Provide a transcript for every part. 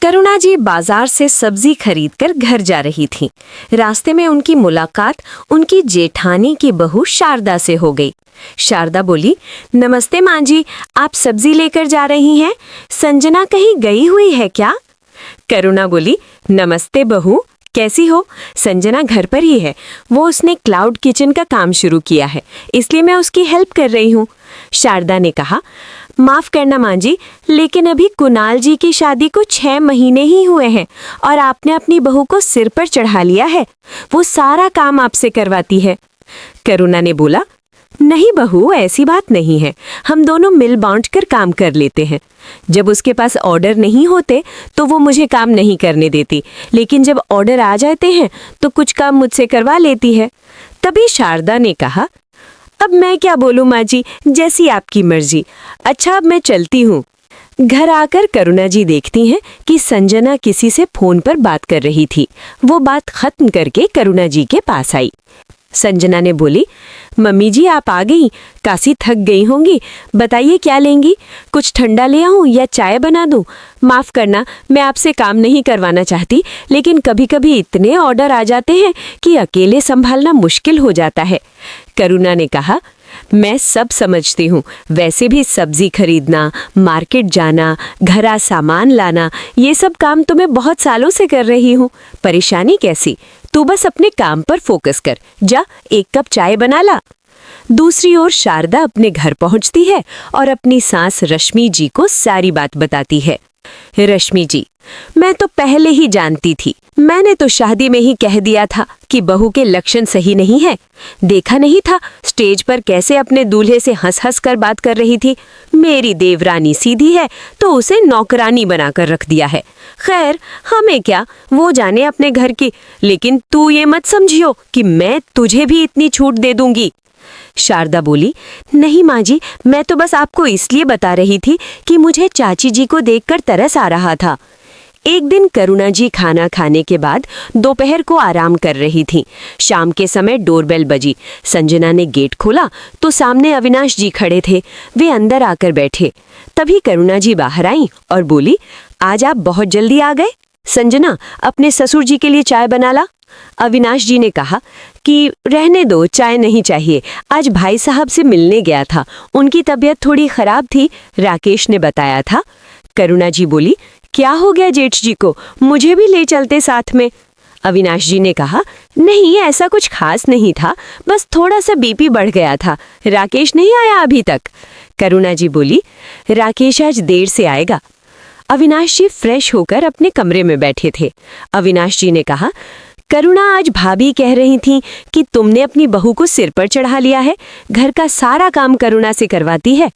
करुणा जी बाजार से सब्जी खरीदकर घर जा रही थीं। रास्ते में उनकी मुलाकात उनकी जेठानी की बहू शारदा से हो गई। शारदा बोली, नमस्ते माँ जी, आप सब्जी लेकर जा रही हैं? संजना कहीं गई हुई है क्या? करुणा बोली, नमस्ते बहू, कैसी हो? संजना घर पर ही है। वो उसने क्लाउड किचन का काम शुरू किया है, इसलिए मैं उसकी हेल्प कर रही हूँ। शारदा ने कहा, माफ करना माँ जी, लेकिन अभी कुणाल जी की शादी को 6 महीने ही हुए हैं और आपने अपनी बहू को सिर पर चढ़ा लिया है। वो सारा काम आपसे करवाती है। करुणा ने बोला, नहीं बहू, ऐसी बात नहीं है। हम दोनों मिल बांट कर काम कर लेते हैं। जब उसके पास ऑर्डर नहीं होते तो वो मुझे काम नहीं करने देती, लेकिन जब ऑर्डर आ जाते हैं तो कुछ काम मुझसे करवा लेती है। तभी शारदा ने कहा, अब मैं क्या बोलूं माँ जी, जैसी आपकी मर्जी। अच्छा, अब मैं चलती हूँ। घर आकर करुणा जी देखती हैं कि संजना किसी से फोन पर बात कर रही थी। वो बात खत्म करके करुणा जी के पास आई। संजना ने बोली, मम्मी जी आप आ गई, काफी थक गई होंगी। बताइए क्या लेंगी? कुछ ठंडा ले आऊं या चाय बना दूं? माफ करना, मैं आपसे काम नहीं करवाना चाहती, लेकिन कभी कभी इतने ऑर्डर आ जाते हैं कि अकेले संभालना मुश्किल हो जाता है। करुणा ने कहा, मैं सब समझती हूँ। वैसे भी सब्जी खरीदना, मार्केट जाना, घरा सामान लाना, ये सब काम तो मैं बहुत सालों से कर रही हूँ। परेशानी कैसी? तू बस अपने काम पर फोकस कर। जा, 1 कप चाय बना ला। दूसरी ओर शारदा अपने घर पहुंचती है और अपनी सास रश्मि जी को सारी बात बताती है। रश्मि जी, मैं तो पहले ही जानती थी। मैंने तो शादी में ही कह दिया था कि बहू के लक्षण सही नहीं है। देखा नहीं था स्टेज पर कैसे अपने दूल्हे से हंस हंस कर बात कर रही थी। मेरी देवरानी सीधी है तो उसे नौकरानी बनाकर रख दिया है। खैर, हमें क्या, वो जाने अपने घर की। लेकिन तू ये मत समझियो कि मैं तुझे भी इतनी छूट दे दूंगी। शारदा बोली, नहीं माँ जी, मैं तो बस आपको इसलिए बता रही थी कि मुझे चाची जी को देखकर तरस आ रहा था। एक दिन करुणा जी खाना खाने के बाद दोपहर को आराम कर रही थीं। शाम के समय डोरबेल बजी। संजना ने गेट खोला तो सामने अविनाश जी खड़े थे। वे अंदर आकर बैठे। तभी करुणा जी बाहर आईं और बोली, आज आप बहुत जल्दी आ गए। संजना, अपने ससुर जी के लिए चाय बना ला। अविनाश जी ने कहा कि रहने दो, चाय नहीं चाहिए। आज भाई साहब से मिलने गया था, उनकी तबीयत थोड़ी खराब थी, राकेश ने बताया था। करुणा जी बोली, क्या हो गया जेठ जी को? मुझे भी ले चलते साथ में। अविनाश जी ने कहा, नहीं ऐसा कुछ खास नहीं था, बस थोड़ा सा बीपी बढ़ गया था। राकेश नहीं आया अभी तक। करुणा जी बोली, राकेश आज देर से आएगा। अविनाश जी फ्रेश होकर अपने कमरे में बैठे थे। अविनाश जी ने कहा, करुणा, आज भाभी कह रही थीं कि तुमने अपनी बहू को सिर पर चढ़ा लिया है। घर का सारा काम करुणा से करवाती है।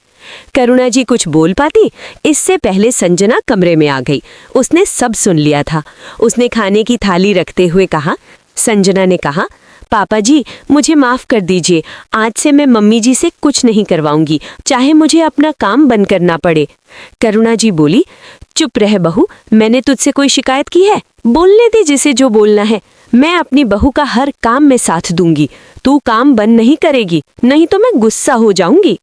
करुणा जी कुछ बोल पाती, इससे पहले संजना कमरे में आ गई। उसने सब सुन लिया था। उसने खाने की थाली रखते हुए कहा, संजना ने कहा, पापा जी मुझे माफ कर दीजिए, आज से मैं मम्मी जी से कुछ नहीं करवाऊंगी, चाहे मुझे अपना काम बंद करना पड़े। करुणा जी बोली, चुप रह बहू, मैंने तुझसे कोई शिकायत की है? बोलने दे जिसे जो बोलना है। मैं अपनी बहू का हर काम में साथ दूंगी। तू काम बंद नहीं करेगी, नहीं तो मैं गुस्सा हो जाऊंगी।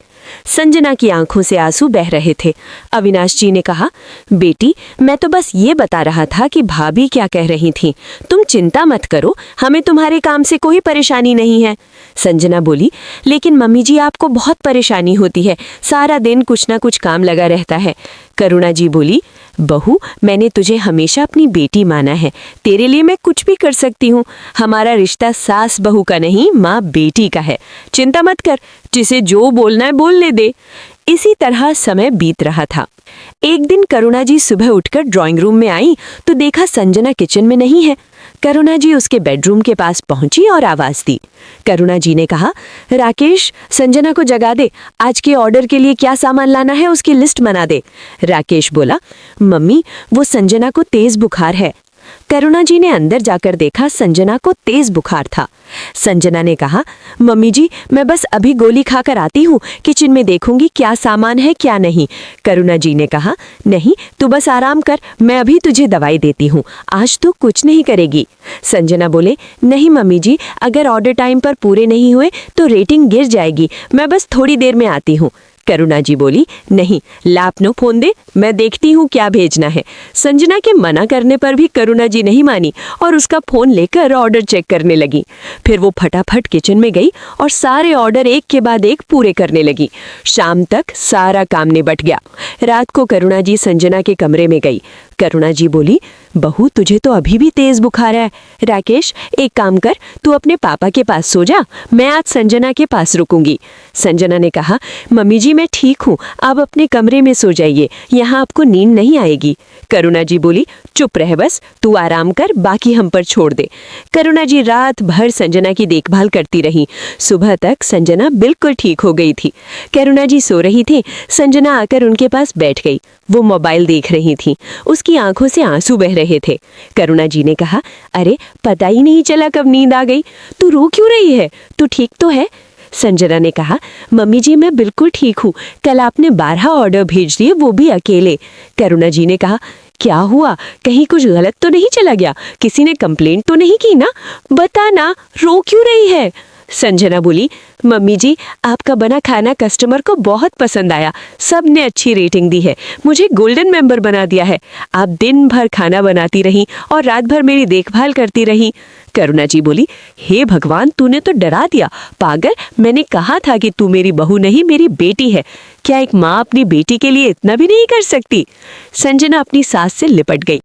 संजना की आंखों से आंसू बह रहे थे। अविनाश जी ने कहा, बेटी, मैं तो बस ये बता रहा था कि भाभी क्या कह रही थी। तुम चिंता मत करो, हमें तुम्हारे काम से कोई परेशानी नहीं है। संजना बोली, लेकिन मम्मी जी आपको बहुत परेशानी होती है, सारा दिन कुछ ना कुछ काम लगा रहता है। करुणा जी बोली, बहू, मैंने तुझे हमेशा अपनी बेटी माना है, तेरे लिए मैं कुछ भी कर सकती हूँ। हमारा रिश्ता सास बहू का नहीं, माँ बेटी का है। चिंता मत कर, जिसे जो बोलना है बोलने दे। इसी तरह समय बीत रहा था। एक दिन करुणा जी सुबह उठकर ड्राइंग रूम में आई तो देखा संजना किचन में नहीं है। करुणा जी उसके बेडरूम के पास पहुंची और आवाज दी। करुणा जी ने कहा, राकेश, संजना को जगा दे, आज के ऑर्डर के लिए क्या सामान लाना है उसकी लिस्ट बना दे। राकेश बोला, मम्मी, वो संजना को तेज बुखार है। करुणा जी ने अंदर जाकर देखा संजना को तेज बुखार था। संजना ने कहा, मम्मी जी, मैं बस अभी गोली खाकर आती हूँ, किचन में देखूंगी क्या सामान है क्या नहीं। करुणा जी ने कहा, नहीं, तू बस आराम कर, मैं अभी तुझे दवाई देती हूँ, आज तू कुछ नहीं करेगी। संजना बोले, नहीं मम्मी जी, अगर ऑर्डर टाइम पर पूरे नहीं हुए तो रेटिंग गिर जाएगी, मैं बस थोड़ी देर में आती हूँ। करुणा जी बोली, नहीं, ला अपनो फोन दे, मैं देखती हूँ क्या भेजना है। संजना के मना करने पर भी करुणा जी नहीं मानी और उसका फोन लेकर ऑर्डर चेक करने लगी। फिर वो फटाफट किचन में गई और सारे ऑर्डर एक के बाद एक पूरे करने लगी। शाम तक सारा काम निबट गया। रात को करुणा जी संजना के कमरे में गई। करुणा जी बोली, बहू तुझे तो अभी भी तेज बुखार है। राकेश, एक काम कर, तू अपने पापा के पास सो जा, मैं आज संजना के पास रुकूंगी। संजना ने कहा, मम्मी जी मैं ठीक हूँ, आप अपने कमरे में सो जाइए, यहाँ आपको नींद नहीं आएगी। करुणा जी बोली, चुप रह बस, तू आराम कर, बाकी हम पर छोड़ दे। करुणा जी रात भर संजना की देखभाल करती रही। सुबह तक संजना बिल्कुल ठीक हो गई थी। करुणा जी सो रही थी, संजना आकर उनके पास बैठ गई। वो मोबाइल देख रही थी, उसकी आंखों से आंसू बह रहे थे। करुणा जी ने कहा, अरे पता ही नहीं चला कब नींद आ गई, तू रो क्यों रही है, तू ठीक तो है? संजना ने कहा, मम्मी जी मैं बिल्कुल ठीक हूँ, कल आपने 12 ऑर्डर भेज दिए, वो भी अकेले। करुणा जी ने कहा, क्या हुआ, कहीं कुछ गलत तो नहीं चला गया, किसी ने कंप्लेंट तो नहीं की ना, बता ना, रो क्यों रही है? संजना बोली, मम्मी जी आपका बना खाना कस्टमर को बहुत पसंद आया, सबने अच्छी रेटिंग दी है, मुझे गोल्डन मेंबर बना दिया है। आप दिन भर खाना बनाती रही और रात भर मेरी देखभाल करती रही। करुणा जी बोली, हे भगवान, तूने तो डरा दिया, पागल, मैंने कहा था कि तू मेरी बहू नहीं मेरी बेटी है। क्या एक माँ अपनी बेटी के लिए इतना भी नहीं कर सकती? संजना अपनी सास से लिपट गई।